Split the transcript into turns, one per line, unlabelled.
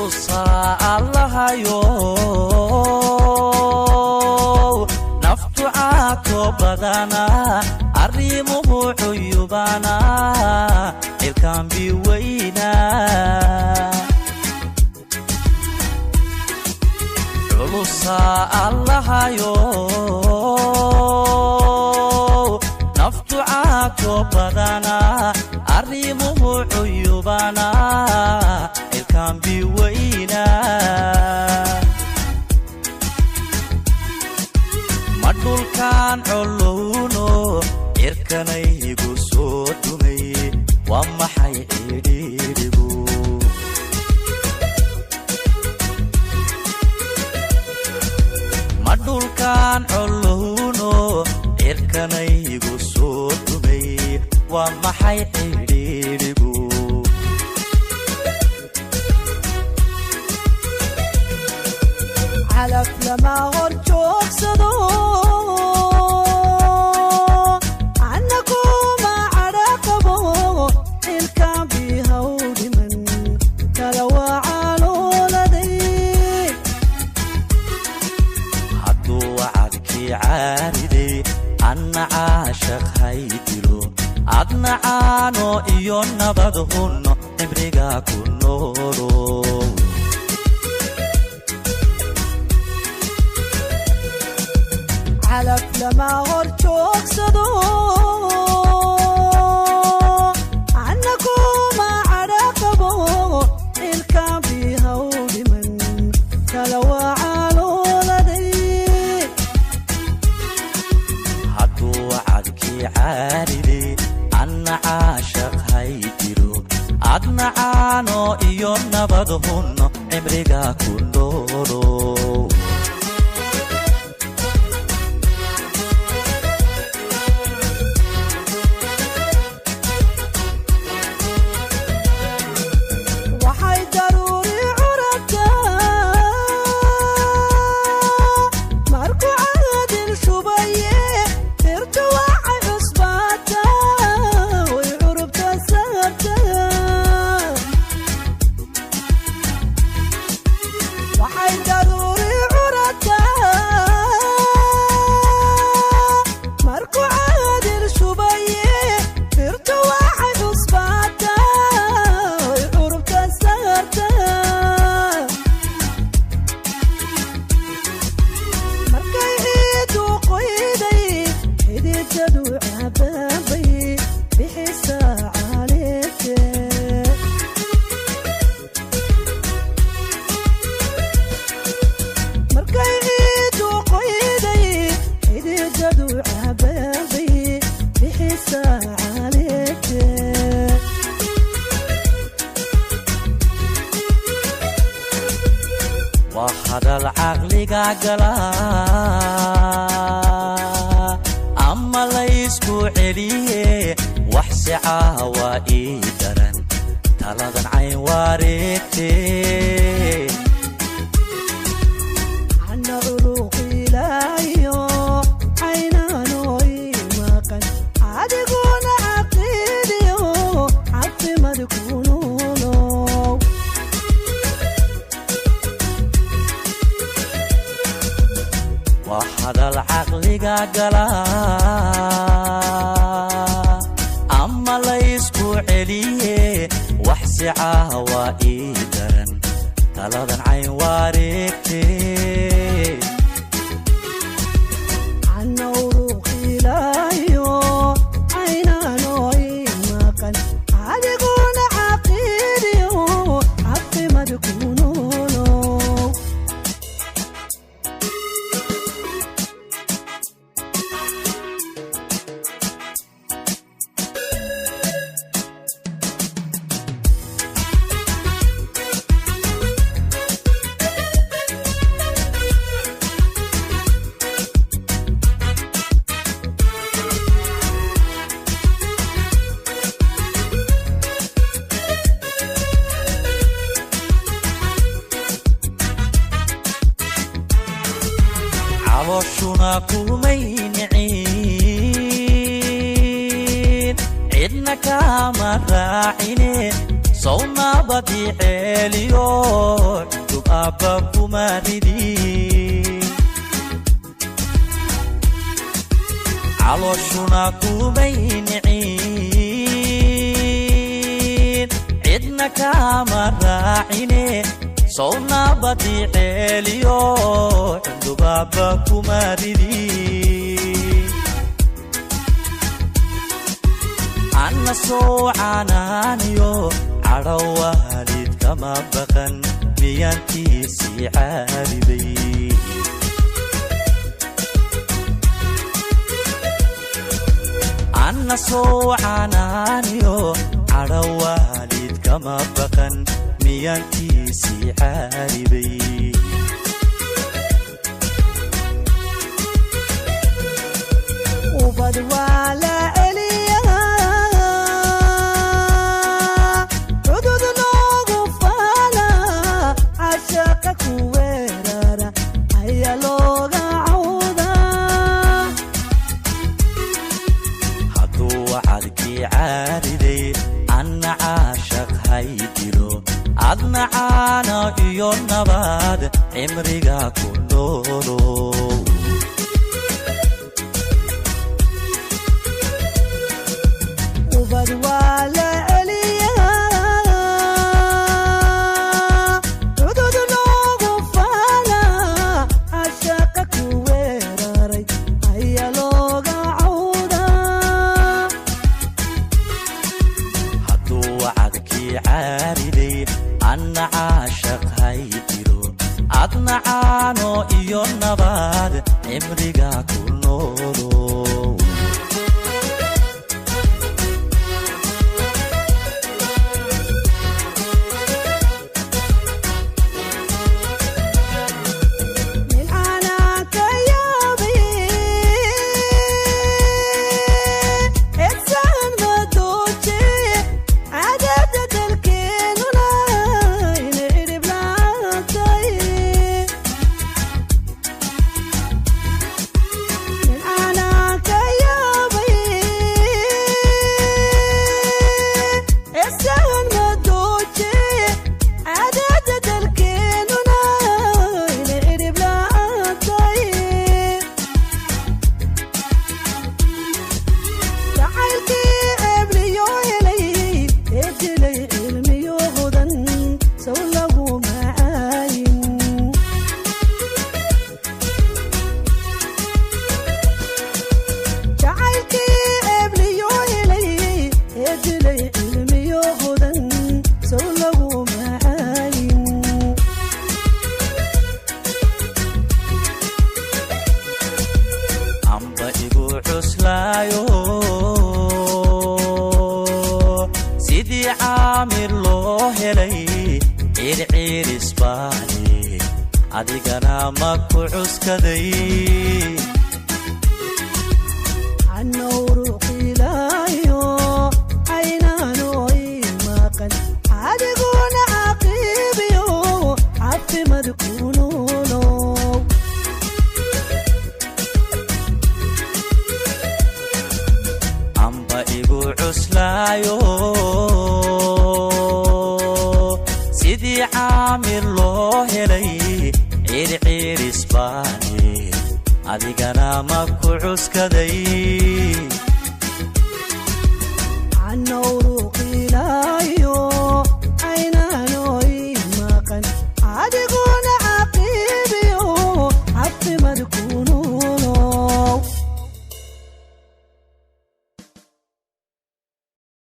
culusa allahayo naftu caako badana arrimuhu cuyubana ilkaan biweyna culusa allahayo naftu caako badana arrimuhu cuyubana ilkaan biweyna madhulkaan colowno irkanaygu soo dumay waa maxay cidhiidhigu madhulkaan colowno irkanaygu soo dumay waa maxay cidhiidhigu
calaf lama hor joogsado annaguma cadhaqabo ilkaan bihawdhiman kala waa calooladay
hadduu wacadkii caariday anna caashaq haydilo adna caano iyo nabad hunno cibriga ku noolo
calaf lama hor joogsado annaguma cadhaqabo ilkaan bihawdhiman kala waa calooladay
hadduu wacadkii caariday anna caashaq haydilo adna caano iyo nabad hunno cibriga ku noolo وخذ العقل قاقلا أما ليسكو عليه وحسي عاوائي درن تلغن عين واريتي
عنا عروقي لايو عينا نوي ماقن عادقون عقيديو عطي مدكونونو
وحد العقل قاقلا أما ليسكو عليه وحسي عاوائي درن تلغن عين واريتي
عنا عروقي لايو عينا نوي ماقن عادقون عقيديو عطي مدكونونو
عوشنا كومينعين عدنا كامراعين صونا nabadii ceeliyo dub abba kuma ridin calooshuna kumay nicin cidna kama raacine sow nabadii ceeliyo dub abba kuma ridin anna soo canaaniyo cadho waalid kama baqan miyaantiisii caaribay anna soo canaaniyo cadho waalid kama baqan miyaantiisii caaribay
ubad waa la celiyaa cudud loogu faala cashaqa ku weerara ayaa looga cawdaa
hadduu wacadkii caariday anna caashaq hay dilo adna caana iyo nabad cimriga ku noolow
ubad waa la celiyaa cudud loogu faala cashaqa ku weeraray ayaa looga cawdaa
hadduu wacadkii caariday anna caashaq hay dilo adna caano iyo nabad cimriga ku noolow amba igu cuslaayo sidii caamir loo helay circiris baale adigana ma ku cuskaday
annawruqilaayo aynaano imaqan adiguna caqiibiyo cafimad ku noolow
amba igu cuslaayo sidii caamir loo helay circiris baale adigana ma ku cuskaday
annawruqilaayo